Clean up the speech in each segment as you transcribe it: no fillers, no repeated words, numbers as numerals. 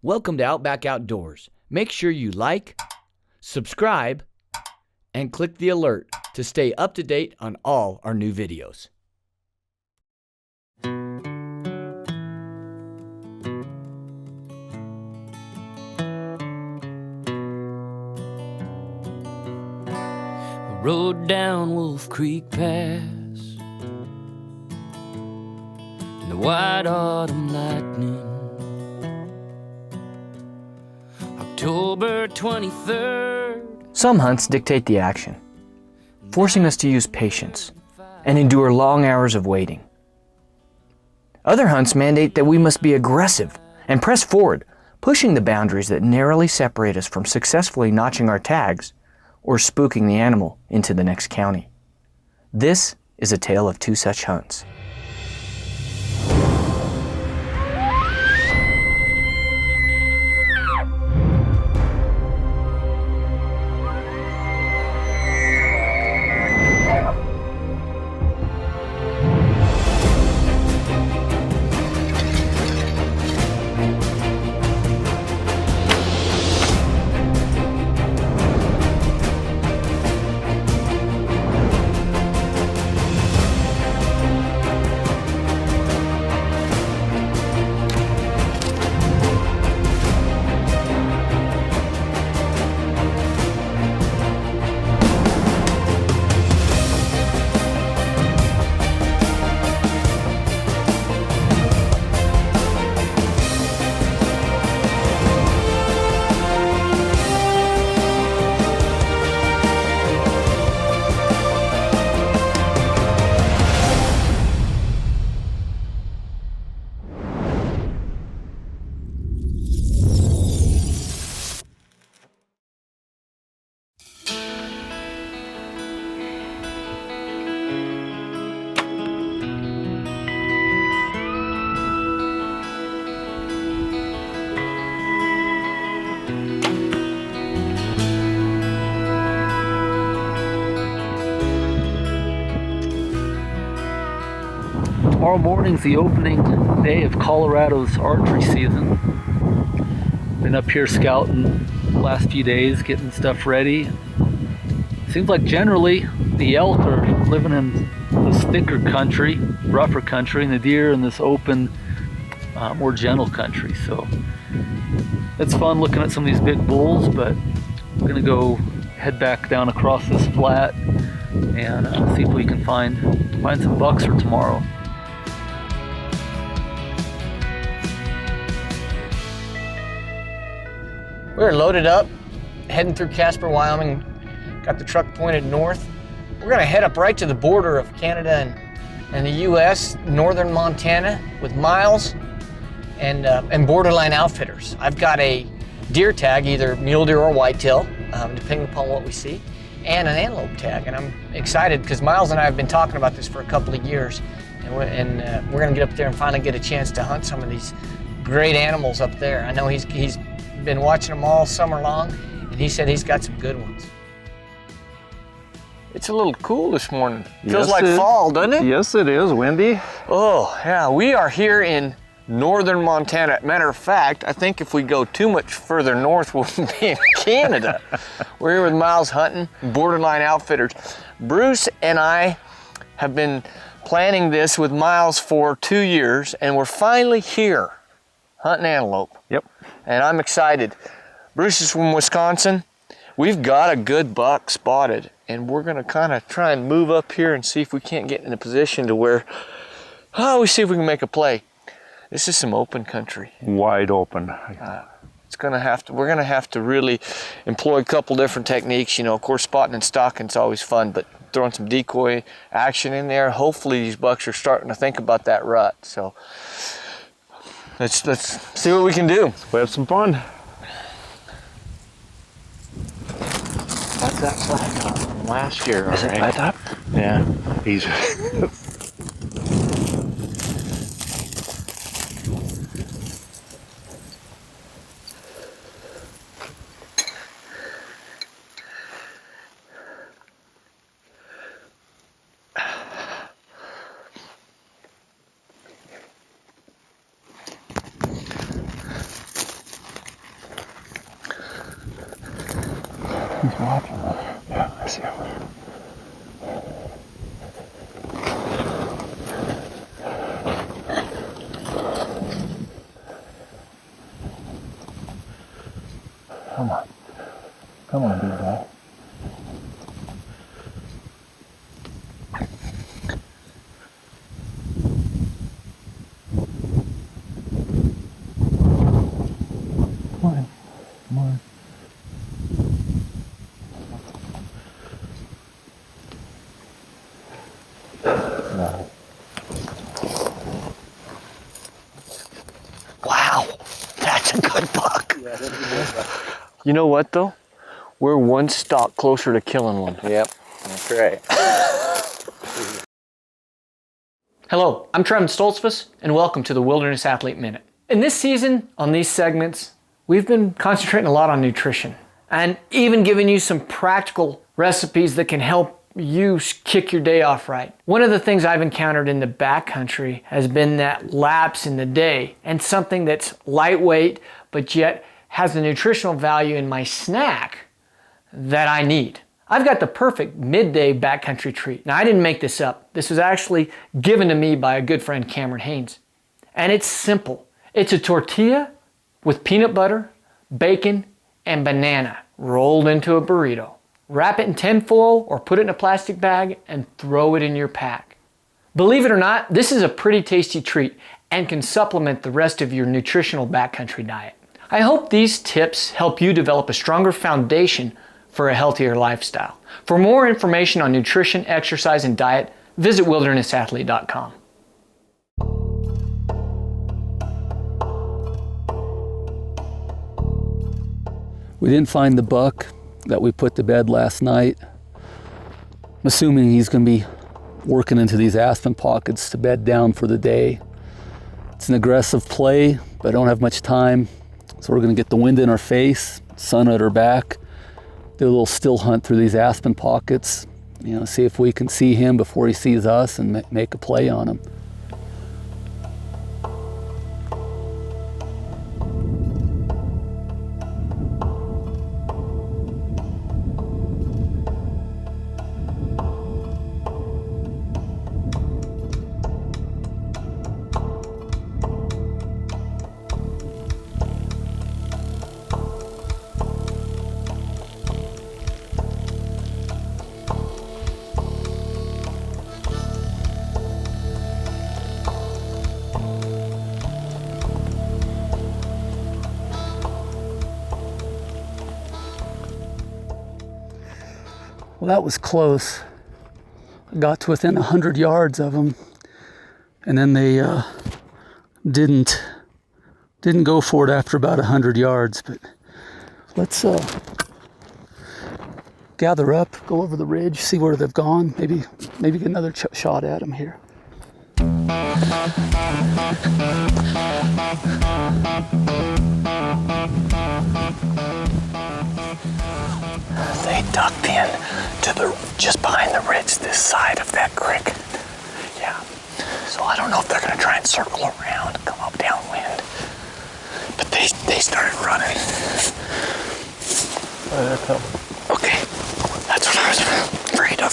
Welcome to Outback Outdoors. Make sure you like, subscribe, and click the alert to stay up to date on all our new videos. I rode down Wolf Creek Pass in the white autumn lightning. October 23rd. Some hunts dictate the action, forcing us to use patience and endure long hours of waiting. Other hunts mandate that we must be aggressive and press forward, pushing the boundaries that narrowly separate us from successfully notching our tags or spooking the animal into the next county. This is a tale of two such hunts. Tomorrow morning's the opening day of Colorado's archery season. Been up here scouting the last few days, getting stuff ready. Seems like generally the elk are living in this thicker country, rougher country, and the deer in this open, more gentle country. So it's fun looking at some of these big bulls, but I'm gonna go head back down across this flat and see if we can find some bucks for tomorrow. We're loaded up, heading through Casper, Wyoming. Got the truck pointed north. We're gonna head up right to the border of Canada and the US, northern Montana, with Miles and Borderline Outfitters. I've got a deer tag, either mule deer or whitetail, depending upon what we see, and an antelope tag. And I'm excited because Miles and I have been talking about this for a couple of years, and we're gonna get up there and finally get a chance to hunt some of these great animals up there. I know he's been watching them all summer long, and he said he's got some good ones. It's a little cool this morning. Feels like fall, doesn't it? Yes, it is. Windy. Oh, yeah. We are here in northern Montana. Matter of fact, I think if we go too much further north, we'll be in Canada. We're here with Miles hunting, Borderline Outfitters. Bruce and I have been planning this with Miles for 2 years, and we're finally here hunting antelope. Yep. And I'm excited. Bruce is from Wisconsin. We've got a good buck spotted, and we're gonna kind of try and move up here and see if we can't get in a position to where, we see if we can make a play. This is some open country. Wide open. We're gonna have to really employ a couple different techniques. You know, of course, spotting and stalking is always fun, but throwing some decoy action in there. Hopefully these bucks are starting to think about that rut. So let's see what we can do. We have some fun. That's that flag from last year. Is it lit up? Yeah. He's He's watching. Yeah, I see him. Come on. Come on, big guy. Come on. Come on. No. Wow, that's a good buck. You know what though? We're one stalk closer to killing one. Yep, that's right. Hello, I'm Trevin Stoltzfus, and welcome to the Wilderness Athlete Minute. In this season, on these segments, we've been concentrating a lot on nutrition and even giving you some practical recipes that can help you kick your day off right. One of the things I've encountered in the backcountry has been that lapse in the day, and something that's lightweight but yet has the nutritional value in my snack that I need. I've got the perfect midday backcountry treat. Now, I didn't make this up. This was actually given to me by a good friend, Cameron Haynes. And it's simple. It's a tortilla with peanut butter, bacon, and banana rolled into a burrito. Wrap it in tinfoil or put it in a plastic bag and throw it in your pack. Believe it or not, this is a pretty tasty treat and can supplement the rest of your nutritional backcountry diet. I hope these tips help you develop a stronger foundation for a healthier lifestyle. For more information on nutrition, exercise, and diet, visit wildernessathlete.com. We didn't find the buck that we put to bed last night. I'm assuming he's going to be working into these aspen pockets to bed down for the day. It's an aggressive play, but I don't have much time. So we're going to get the wind in our face, sun at our back, do a little still hunt through these aspen pockets, see if we can see him before he sees us and make a play on him. Well, that was close. I got to within 100 yards of them, and then they didn't go for it after about 100 yards. But let's gather up, go over the ridge, see where they've gone. Maybe get another shot at them here. They ducked in to just behind the ridge this side of that creek. Yeah. So I don't know if they're going to try and circle around and come up downwind. But they started running. Oh, they're coming. Okay. That's what I was afraid of.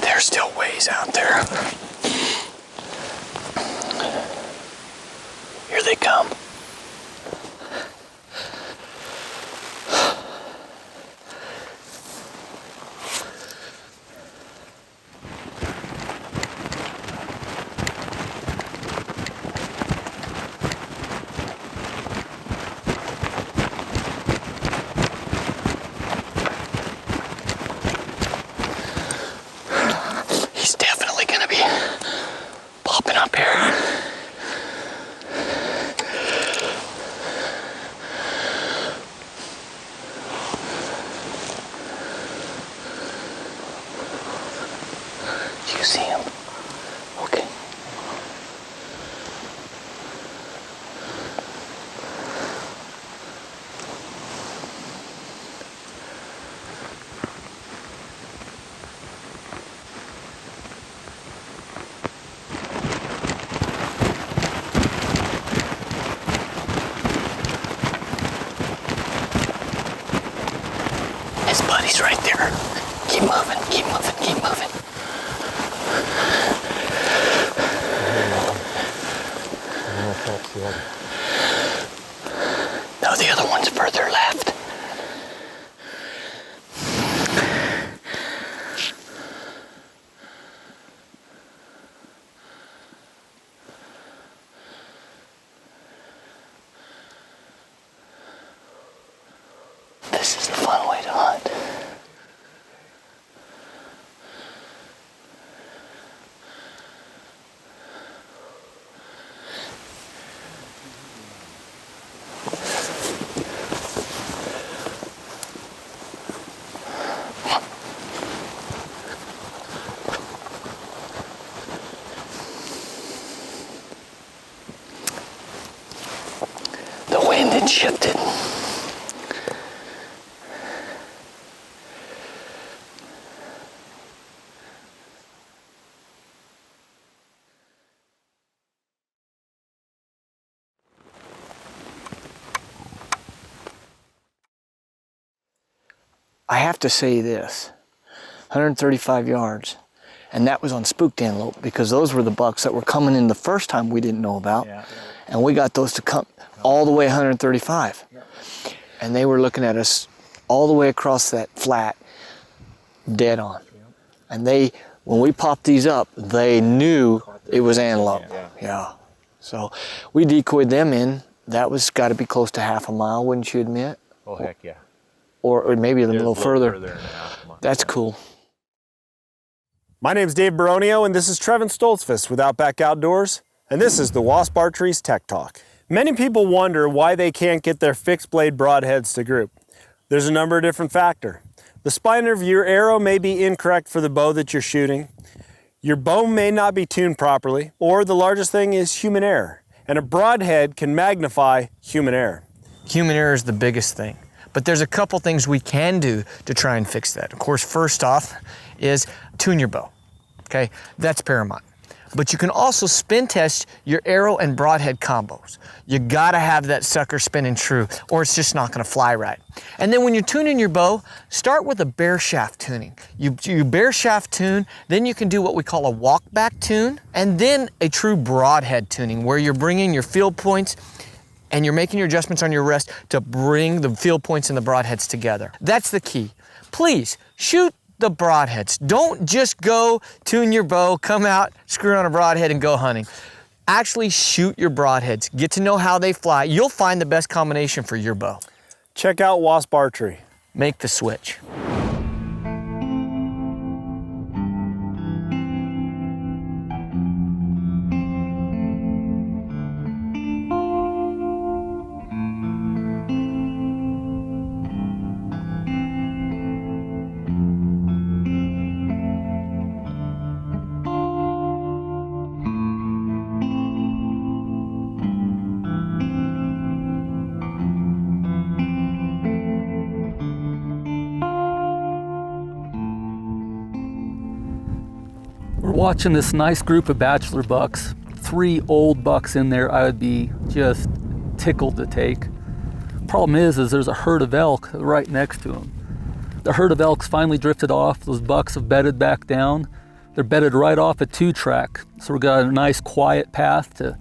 They're still ways out there. Here they come. He's definitely going to be bigger. Keep moving, keep moving, keep moving. No, the other one's further left. This is the fun way to hunt. The wind had shifted. I have to say this, 135 yards, and that was on spooked antelope because those were the bucks that were coming in the first time we didn't know about, and we got those to come all the way 135, and they were looking at us all the way across that flat, dead on, and when we popped these up, they knew it was antelope, so we decoyed them in. That was got to be close to half a mile, wouldn't you admit? Oh, heck yeah. Or maybe a little further. That's cool. My name's Dave Baronio, and this is Trevin Stoltzfus with Outback Outdoors, and this is the Wasp Archery's Tech Talk. Many people wonder why they can't get their fixed blade broadheads to group. There's a number of different factors. The spine of your arrow may be incorrect for the bow that you're shooting. Your bow may not be tuned properly, or the largest thing is human error, and a broadhead can magnify human error. Human error is the biggest thing. But there's a couple things we can do to try and fix that. Of course, first off is tune your bow, okay? That's paramount. But you can also spin test your arrow and broadhead combos. You gotta have that sucker spinning true or it's just not gonna fly right. And then when you're tuning your bow, start with a bare shaft tuning. You bare shaft tune, then you can do what we call a walk back tune, and then a true broadhead tuning where you're bringing your field points and you're making your adjustments on your rest to bring the field points and the broadheads together. That's the key. Please shoot the broadheads. Don't just go tune your bow, come out, screw on a broadhead and go hunting. Actually shoot your broadheads. Get to know how they fly. You'll find the best combination for your bow. Check out Wasp Archery. Make the switch. Watching this nice group of bachelor bucks, 3 old bucks in there I would be just tickled to take. Problem is there's a herd of elk right next to them. The herd of elk's finally drifted off. Those bucks have bedded back down. They're bedded right off a 2-track. So we've got a nice quiet path to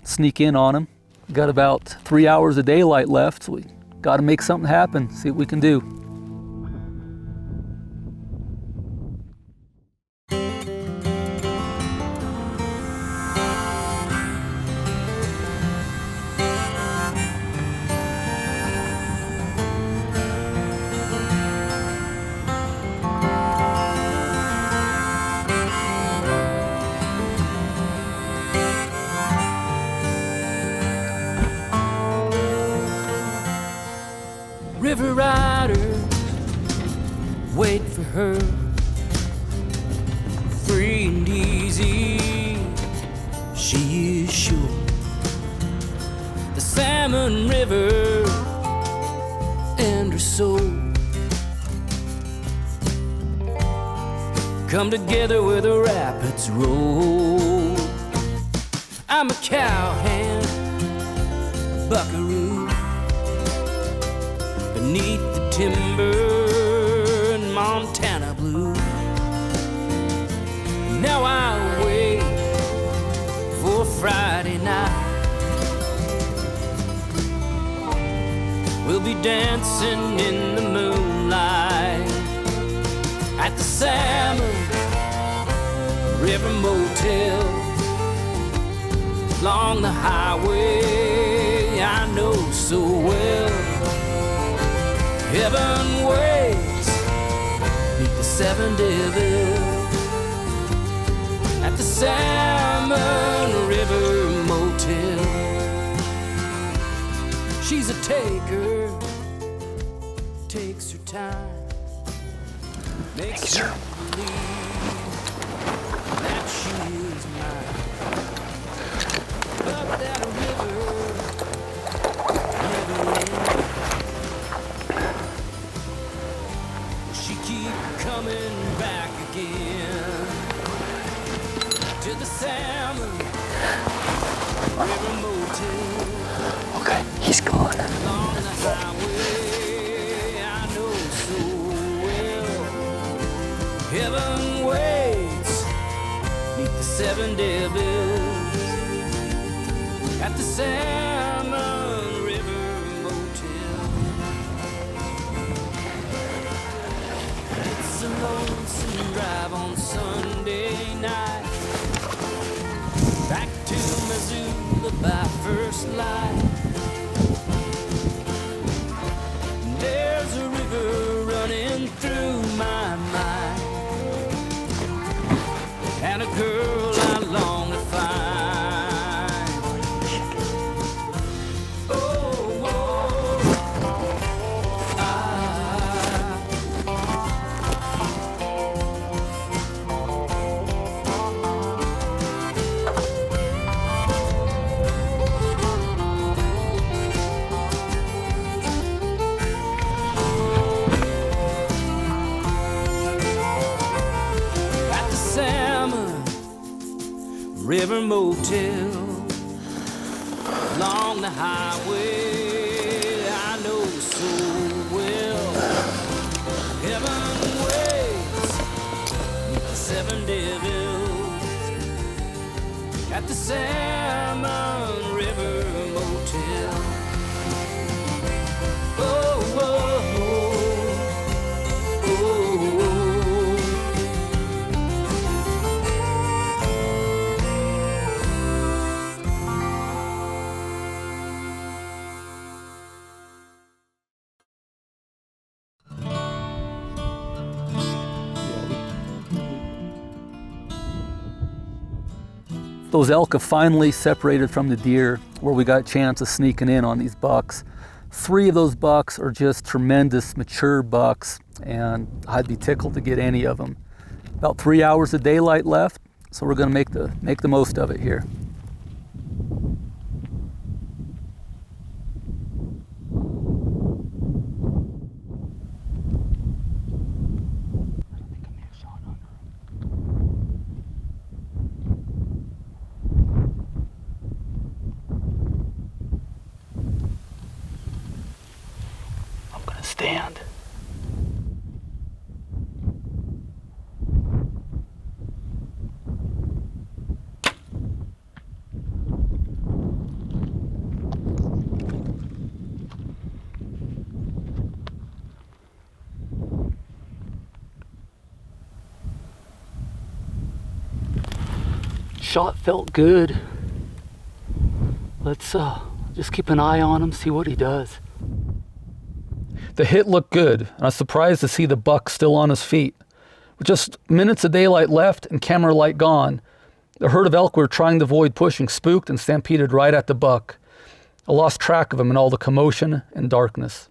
sneak in on them. We've got about 3 hours of daylight left, so we got to make something happen, see what we can do. River riders wait for her, free and easy, she is sure. The salmon river and her soul come together where the rapids roll. I'm a cowhand, a buckaroo, beneath the timber, and my Friday night. We'll be dancing in the moonlight at the Salmon River Motel, along the highway I know so well. Heaven waits beneath the seven devils at the Salmon River Motel. She's a taker, takes her time, makes her believe that she is mine. But that river never ends. She keep coming back again to the Salmon River Motel. Okay, he's gone. Along the highway I know so well. Heaven waits beneath the seven devils at the Salmon River Motel. It's a lonesome drive on Sunday night, back to Missoula by first light. There's a river running through my mind, and a girl I long to find. Oh, River Motel, along the highway I know so well. Heaven waits with the seven devils at the Salmon River Motel. Oh, oh, oh, oh, oh. Those elk have finally separated from the deer where we got a chance of sneaking in on these bucks. 3 of those bucks are just tremendous mature bucks, and I'd be tickled to get any of them. About 3 hours of daylight left, so we're gonna make the most of it here. Stand. Shot felt good. Let's just keep an eye on him, see what he does. The hit looked good, and I was surprised to see the buck still on his feet. With just minutes of daylight left and camera light gone, the herd of elk we were trying to avoid pushing spooked and stampeded right at the buck. I lost track of him in all the commotion and darkness.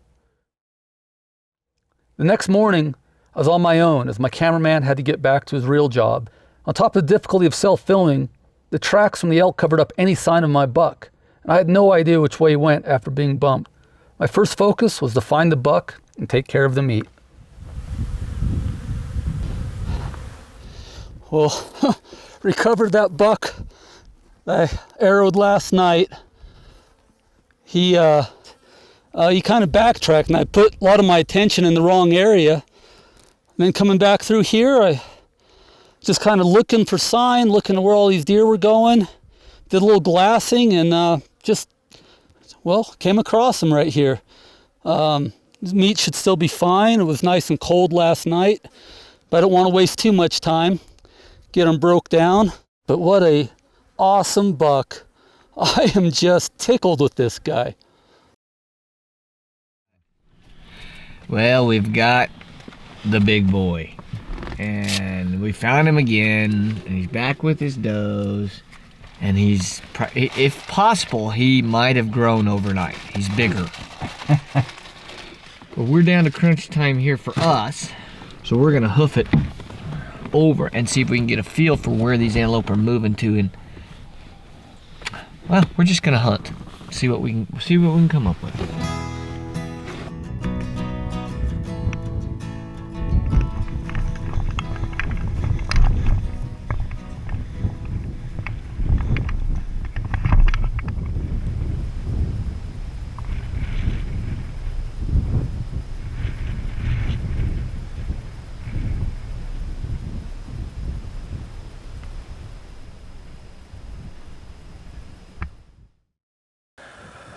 The next morning, I was on my own as my cameraman had to get back to his real job. On top of the difficulty of self-filming, the tracks from the elk covered up any sign of my buck, and I had no idea which way he went after being bumped. My first focus was to find the buck and take care of the meat. Well, recovered that buck I arrowed last night. He kind of backtracked, and I put a lot of my attention in the wrong area. And then coming back through here, I just kind of looking for sign, looking at where all these deer were going. did a little glassing and just, well, came across them right here. Meat should still be fine. It was nice and cold last night, but I don't want to waste too much time. Get them broke down. But what a awesome buck. I am just tickled with this guy. Well, we've got the big boy, and we found him again, and he's back with his does, and he's, if possible, he might have grown overnight. He's bigger. But we're down to crunch time here for us, so we're gonna hoof it over and see if we can get a feel for where these antelope are moving to, and well, we're just gonna hunt, see what we can come up with.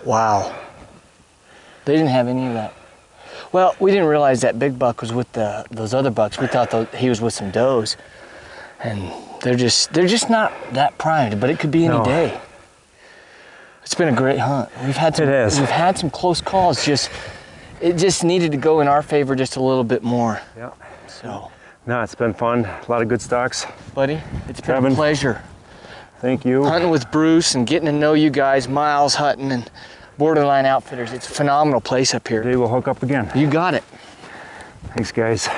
Wow. They didn't have any of that. Well, we didn't realize that big buck was with those other bucks. We thought he was with some does. And they're just not that primed, but it could be any day. It's been a great hunt. We've had some close calls. It just needed to go in our favor just a little bit more. Yeah. So. No, it's been fun. A lot of good stalks. Buddy, it's been a pleasure. Thank you. Hunting with Bruce and getting to know you guys, Miles Hutton and Borderline Outfitters. It's a phenomenal place up here. Today we'll hook up again. You got it. Thanks, guys.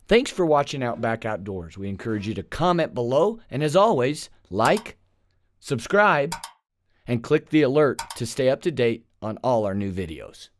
Thanks for watching Outback Outdoors. We encourage you to comment below, and as always, like, subscribe, and click the alert to stay up to date on all our new videos.